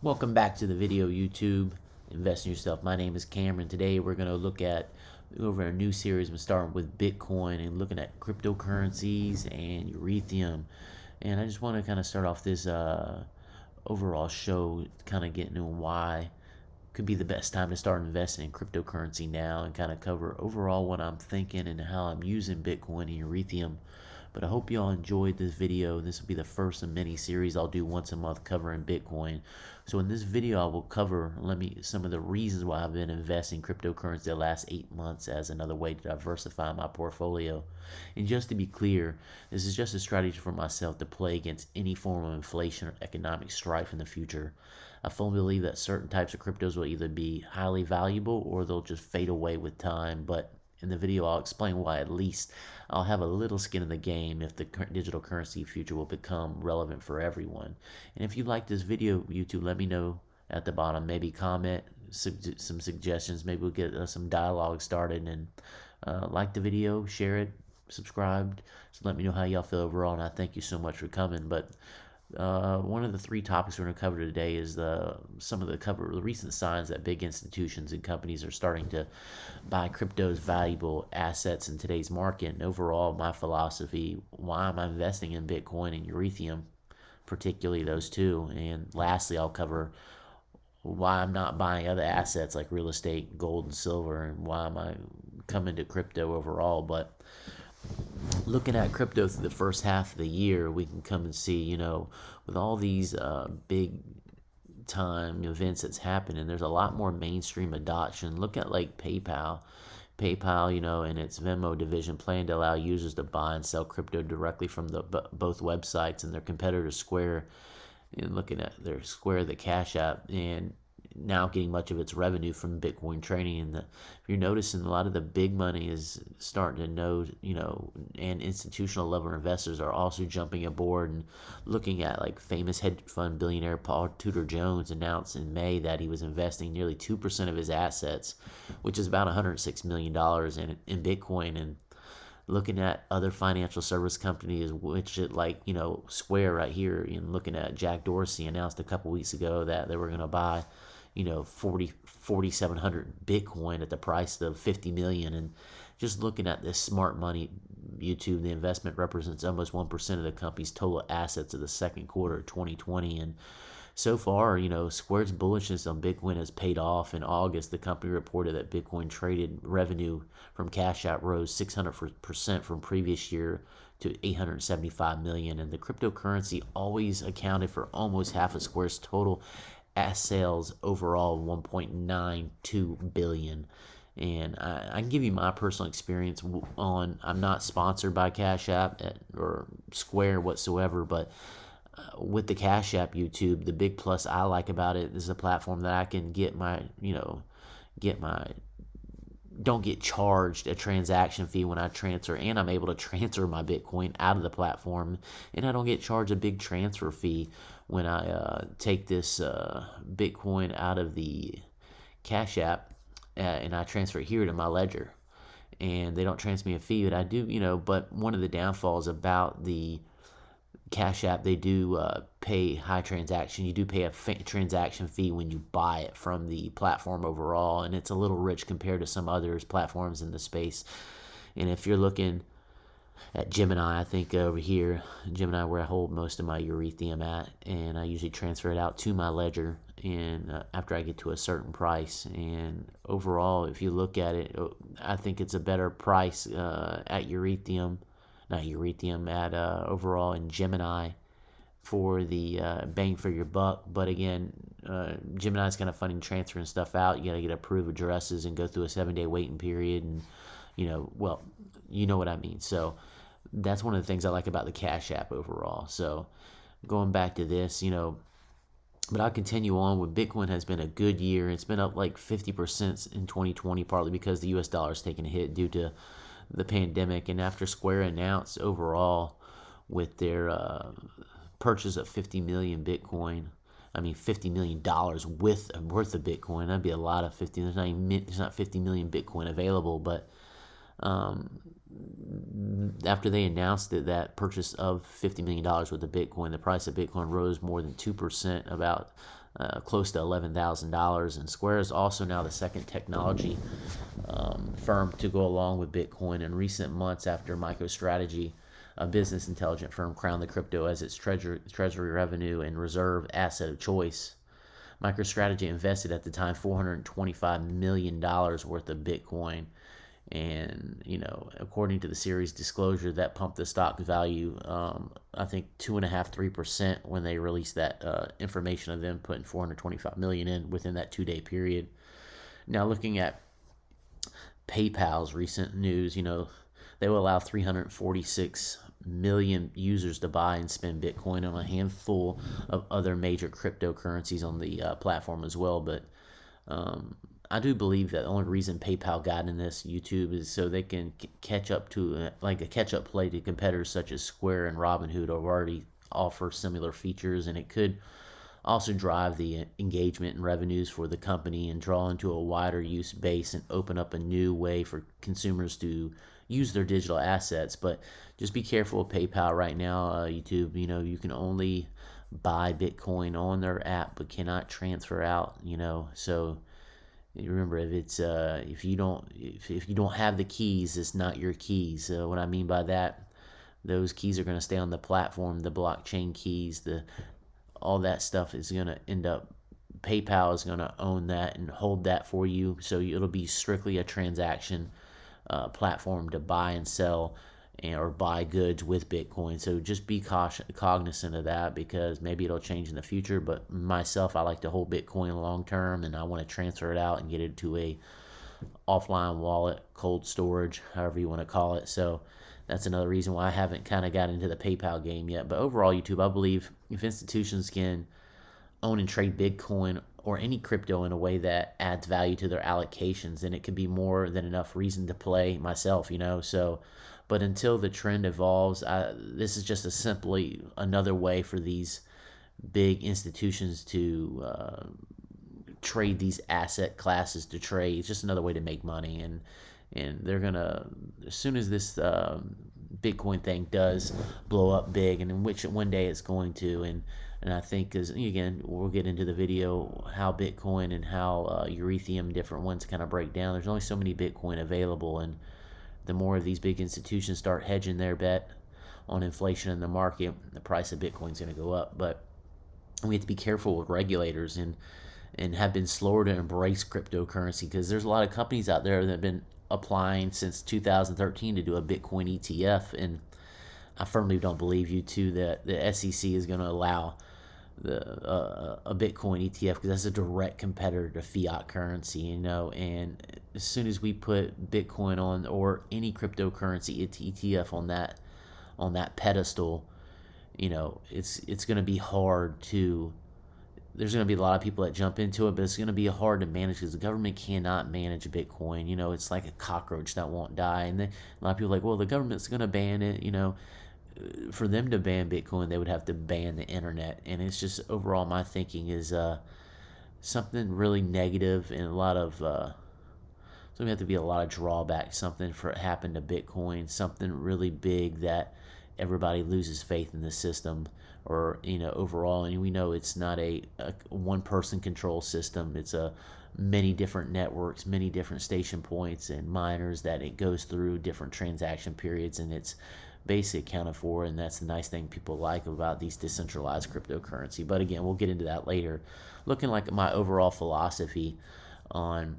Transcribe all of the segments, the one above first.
Welcome back to the video, YouTube. Invest in yourself. My name is Cameron. Today we're going to look at over a new series. We're starting with Bitcoin and looking at cryptocurrencies and Ethereum. And I just want to kind of start off this overall show, kind of getting into why could be the best time to start investing in cryptocurrency now, and kind of cover overall what I'm thinking and how I'm using Bitcoin and Ethereum. But I hope you all enjoyed this video. This will be the first of many series I'll do once a month covering Bitcoin. So in this video, I will cover some of the reasons why I've been investing in cryptocurrency the last 8 months as another way to diversify my portfolio. And just to be clear, this is just a strategy for myself to play against any form of inflation or economic strife in the future. I fully believe that certain types of cryptos will either be highly valuable or they'll just fade away with time. But in the video, I'll explain why at least I'll have a little skin in the game if the digital currency future will become relevant for everyone. And if you like this video, YouTube, let me know at the bottom. Maybe comment some suggestions. Maybe we'll get some dialogue started. And like the video, share it, subscribe. So let me know how y'all feel overall. And I thank you so much for coming. But one of the three topics we're going to cover today is the recent signs that big institutions and companies are starting to buy crypto's valuable assets in today's market. And overall, my philosophy, why I'm investing in Bitcoin and Ethereum, particularly those two. And lastly, I'll cover why I'm not buying other assets like real estate, gold, and silver, and why am I coming to crypto overall. But looking at crypto through the first half of the year, we can come and see, with all these big time events that's happening, there's a lot more mainstream adoption. Look at like PayPal, in its Venmo division, plan to allow users to buy and sell crypto directly from both websites, and their competitor Square, and looking at their Square, the Cash App, and now getting much of its revenue from Bitcoin trading. And if you're noticing, a lot of the big money is starting to know, and institutional level investors are also jumping aboard and looking at, like, famous hedge fund billionaire Paul Tudor Jones announced in May that he was investing nearly 2% of his assets, which is about $106 million in Bitcoin. And looking at other financial service companies, which Square right here, and looking at Jack Dorsey announced a couple weeks ago that they were going to buy 4,700 Bitcoin at the price of 50 million. And just looking at this smart money, YouTube, the investment represents almost 1% of the company's total assets of the second quarter of 2020. And so far, Square's bullishness on Bitcoin has paid off. In August, the company reported that Bitcoin traded revenue from Cash App rose 600% from previous year to 875 million. And the cryptocurrency always accounted for almost half of Square's total sales overall, 1.92 billion. And I can give you my personal experience on. I'm not sponsored by Cash App or Square whatsoever, but with the Cash App, YouTube, the big plus I like about it is the platform that I can don't get charged a transaction fee when I transfer, and I'm able to transfer my Bitcoin out of the platform, and I don't get charged a big transfer fee when I take this Bitcoin out of the Cash App and I transfer it here to my ledger, and they don't transfer me a fee, but I do, but one of the downfalls about the Cash App, they do pay high transaction. You do pay a transaction fee when you buy it from the platform overall, and it's a little rich compared to some others platforms in the space. And if you're looking at Gemini, I think over here, Gemini, where I hold most of my Ethereum at, and I usually transfer it out to my ledger, and after I get to a certain price. And overall, if you look at it, I think it's a better price at overall in Gemini for the bang for your buck. But again, Gemini is kind of funny transferring stuff out. You got to get approved addresses and go through a 7-day waiting period, and you know what I mean. So that's one of the things I like about the Cash App overall. So going back to this, but I'll continue on with Bitcoin. Has been a good year. It's been up like 50% in 2020, partly because the US dollar is taking a hit due to the pandemic. And after Square announced overall with their purchase of 50 million Bitcoin, $50 million worth of Bitcoin, that'd be a lot of 50. There's not 50 million Bitcoin available, but after they announced that purchase of $50 million worth of Bitcoin, the price of Bitcoin rose more than 2%, about close to $11,000. And Square is also now the second technology firm to go along with Bitcoin in recent months after MicroStrategy, a business intelligence firm, crowned the crypto as its treasury revenue and reserve asset of choice. MicroStrategy invested at the time $425 million worth of Bitcoin. And, according to the series disclosure, that pumped the stock value, I think 2.5%, 3% when they released that information of them putting 425 million in within that 2-day period. Now, looking at PayPal's recent news, they will allow 346 million users to buy and spend Bitcoin on a handful of other major cryptocurrencies on the platform as well. But I do believe that the only reason PayPal got in this YouTube is so they can catch up to like a catch-up play to competitors such as Square and Robinhood who already offer similar features, and it could also drive the engagement and revenues for the company and draw into a wider use base and open up a new way for consumers to use their digital assets. But just be careful with PayPal right now, YouTube. You can only buy Bitcoin on their app but cannot transfer out, so you remember, if you don't have the keys, it's not your keys. What I mean by that, those keys are going to stay on the platform. The blockchain keys, all that stuff is going to end up. PayPal is going to own that and hold that for you. So it'll be strictly a transaction platform to buy and sell or buy goods with Bitcoin. So just be cognizant of that, because maybe it'll change in the future. But myself, I like to hold Bitcoin long term, and I want to transfer it out and get it to a offline wallet, cold storage, however you want to call it. So that's another reason why I haven't kind of got into the PayPal game yet. But overall, YouTube, I believe if institutions can own and trade Bitcoin or any crypto in a way that adds value to their allocations, then it could be more than enough reason to play myself, So, but until the trend evolves, this is just simply another way for these big institutions to trade these asset classes to trade. It's just another way to make money, and they're gonna, as soon as this Bitcoin thing does blow up big, and in which one day it's going to, and I think, as again, we'll get into the video how Bitcoin and how Ethereum, different ones, kind of break down. There's only so many Bitcoin available, and the more of these big institutions start hedging their bet on inflation in the market, the price of Bitcoin is going to go up. But we have to be careful with regulators and have been slower to embrace cryptocurrency, because there's a lot of companies out there that have been applying since 2013 to do a Bitcoin ETF, and I firmly don't believe that the SEC is going to allow a Bitcoin ETF, because that's a direct competitor to fiat currency, and as soon as we put Bitcoin on, or any cryptocurrency ETF on that pedestal, it's going to be hard to, there's going to be a lot of people that jump into it, but it's going to be hard to manage, because the government cannot manage Bitcoin. It's like a cockroach that won't die. And then a lot of people are like, well, the government's going to ban it. For them to ban Bitcoin, they would have to ban the internet. And it's just, overall, my thinking is something really negative, and a lot of, so we have to be a lot of drawbacks, something for it happened to Bitcoin, something really big that everybody loses faith in the system, or overall. And we know it's not a one person control system. It's many different networks, many different station points and miners that it goes through different transaction periods, and it's basically accounted for. And that's the nice thing people like about these decentralized cryptocurrency. But again, we'll get into that later. Looking like my overall philosophy on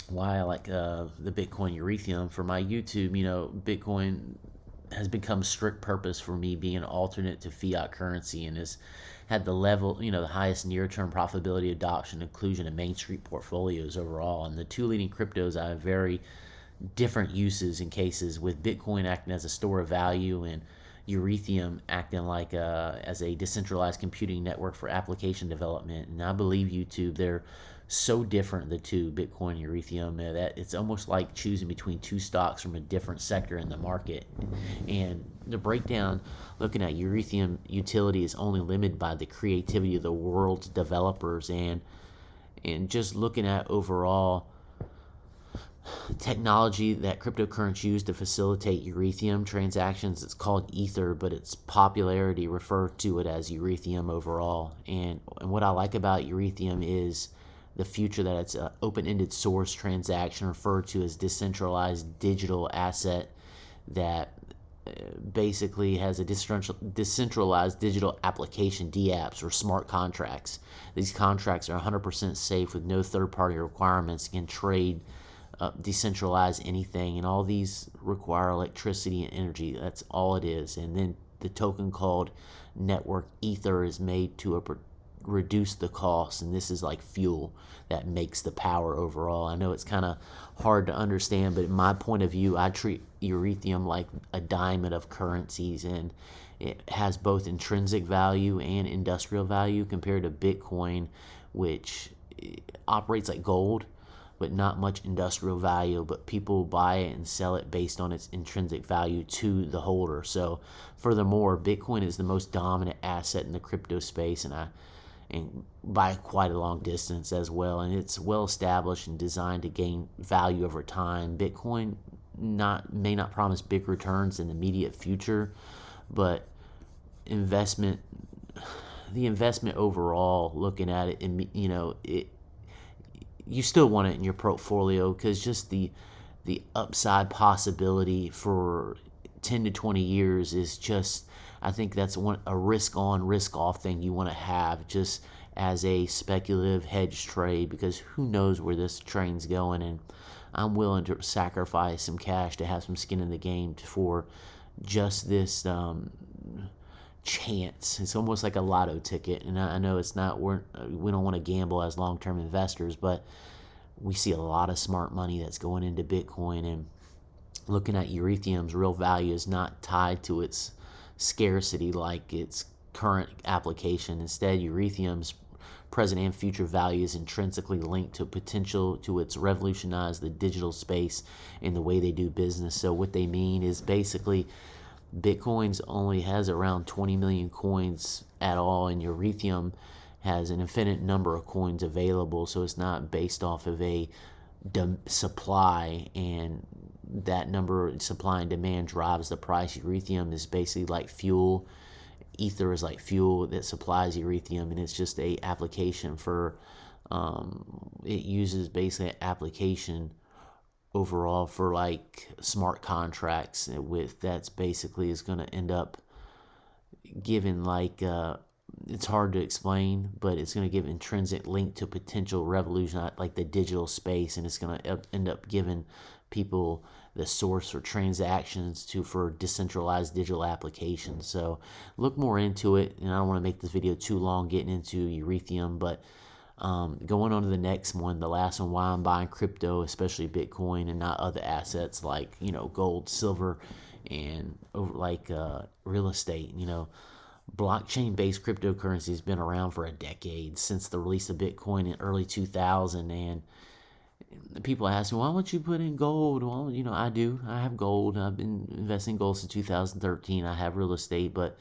why I like the Bitcoin Ethereum for my YouTube, Bitcoin has become strict purpose for me, being an alternate to fiat currency, and has had the level, the highest near-term profitability, adoption, inclusion in Main Street portfolios overall. And the two leading cryptos I have very different uses and cases, with Bitcoin acting as a store of value and Ethereum acting like as a decentralized computing network for application development. And I believe YouTube, they're so different, the two, Bitcoin and Ethereum, that it's almost like choosing between two stocks from a different sector in the market. And the breakdown, looking at Ethereum utility, is only limited by the creativity of the world's developers, and just looking at overall technology that cryptocurrencies use to facilitate Ethereum transactions. It's called Ether, but its popularity refer to it as Ethereum overall. And what I like about Ethereum is the future that it's an open-ended source transaction referred to as decentralized digital asset that basically has a decentralized digital application, DApps, or smart contracts. These contracts are 100% safe with no third-party requirements, can trade, decentralize anything, and all these require electricity and energy. That's all it is. And then the token called network Ether is made to reduce the cost, and this is like fuel that makes the power overall. I know it's kind of hard to understand, but in my point of view, I treat Ethereum like a diamond of currencies, and it has both intrinsic value and industrial value compared to Bitcoin, which operates like gold but not much industrial value, but people buy it and sell it based on its intrinsic value to the holder. So furthermore, Bitcoin is the most dominant asset in the crypto space, and by quite a long distance as well, and it's well established and designed to gain value over time. Bitcoin may not promise big returns in the immediate future, but investment the investment overall, looking at it, and you still want it in your portfolio, because just the upside possibility for 10 to 20 years is just, I think that's a risk on, risk off thing you want to have just as a speculative hedge trade, because who knows where this train's going, and I'm willing to sacrifice some cash to have some skin in the game for just this chance. It's almost like a lotto ticket, and I know we don't want to gamble as long-term investors, but we see a lot of smart money that's going into Bitcoin, and looking at Ethereum's real value is not tied to its scarcity like its current application. Instead, Ethereum's present and future value is intrinsically linked to potential to its revolutionize the digital space in the way they do business. So what they mean is basically Bitcoin's only has around 20 million coins at all, and Ethereum has an infinite number of coins available, so it's not based off of a supply, and that number, supply and demand, drives the price. Ethereum is basically like fuel. Ether is like fuel that supplies Ethereum, and it's just a application for it uses basically an application overall for like smart contracts with that's basically is going to end up giving like it's hard to explain, but it's going to give intrinsic link to potential revolution like the digital space, and it's going to end up giving people the source for transactions for decentralized digital applications. So look more into it, and I don't want to make this video too long getting into Ethereum, but going on to the next one, the last one, why I'm buying crypto, especially Bitcoin, and not other assets like gold, silver, and real estate. Blockchain-based cryptocurrency has been around for a decade, since the release of Bitcoin in early 2000. And people ask me, why don't you put in gold? Well, I do. I have gold. I've been investing in gold since 2013. I have real estate, but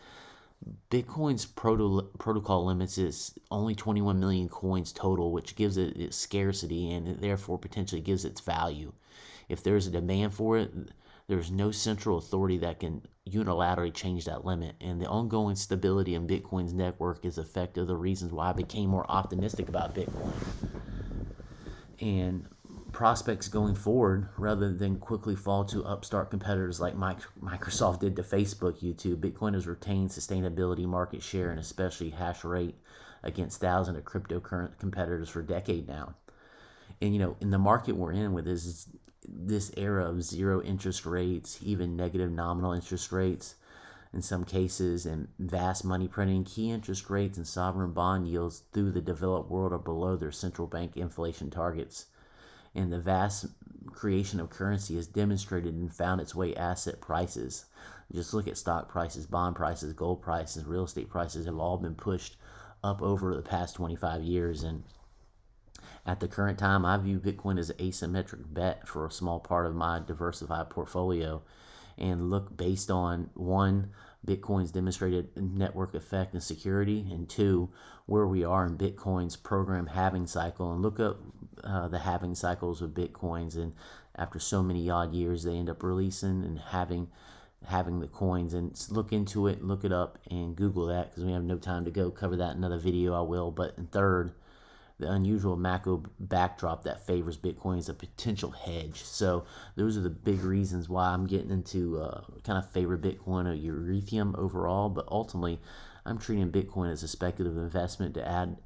Bitcoin's protocol limits is only 21 million coins total, which gives it its scarcity, and it therefore potentially gives its value. If there's a demand for it, there's no central authority that can unilaterally change that limit. And the ongoing stability in Bitcoin's network is effective the reasons why I became more optimistic about Bitcoin and prospects going forward, rather than quickly fall to upstart competitors like Microsoft did to Facebook, YouTube. Bitcoin has retained sustainability, market share, and especially hash rate against thousands of cryptocurrency competitors for a decade now. And in the market we're in with this era of zero interest rates, even negative nominal interest rates in some cases, and vast money printing, key interest rates and sovereign bond yields through the developed world are below their central bank inflation targets. And the vast creation of currency has demonstrated and found its way asset prices. Just look at stock prices, bond prices, gold prices, real estate prices have all been pushed up over the past 25 years. And at the current time, I view Bitcoin as an asymmetric bet for a small part of my diversified portfolio. And look, based on one, Bitcoin's demonstrated network effect and security, and two, where we are in Bitcoin's program halving cycle. And look up the halving cycles of Bitcoins, and after so many odd years, they end up releasing and having the coins. And look into it, look it up, and Google that, because we have no time to go cover that in another video. I will. But in third, the unusual macro backdrop that favors Bitcoin is a potential hedge. So those are the big reasons why I'm getting into kind of favor Bitcoin or Ethereum overall. But ultimately, I'm treating Bitcoin as a speculative investment to add,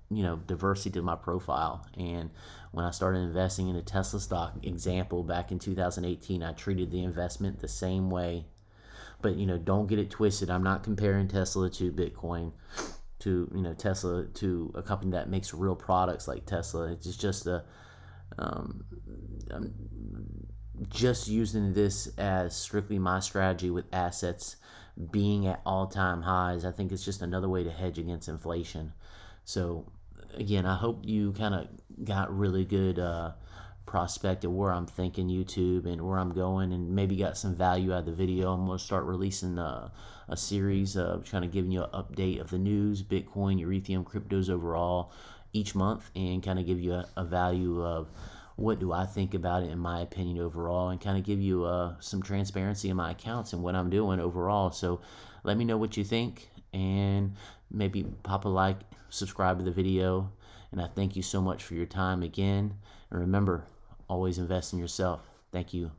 diversity to my profile. And when I started investing in a Tesla stock example back in 2018, I treated the investment the same way. But don't get it twisted. I'm not comparing Tesla to Bitcoin, to Tesla to a company that makes real products like Tesla. It's just I'm just using this as strictly my strategy with assets being at all-time highs. I think it's just another way to hedge against inflation. So again, I hope you kind of got really good prospect of where I'm thinking YouTube and where I'm going, and maybe got some value out of the video. I'm going to start releasing a series of kind of giving you an update of the news, Bitcoin, Ethereum, cryptos overall each month, and kind of give you a value of what do I think about it in my opinion overall, and kind of give you some transparency in my accounts and what I'm doing overall. So let me know what you think, and maybe pop a like, subscribe to the video, and I thank you so much for your time again. And remember, always invest in yourself. Thank you.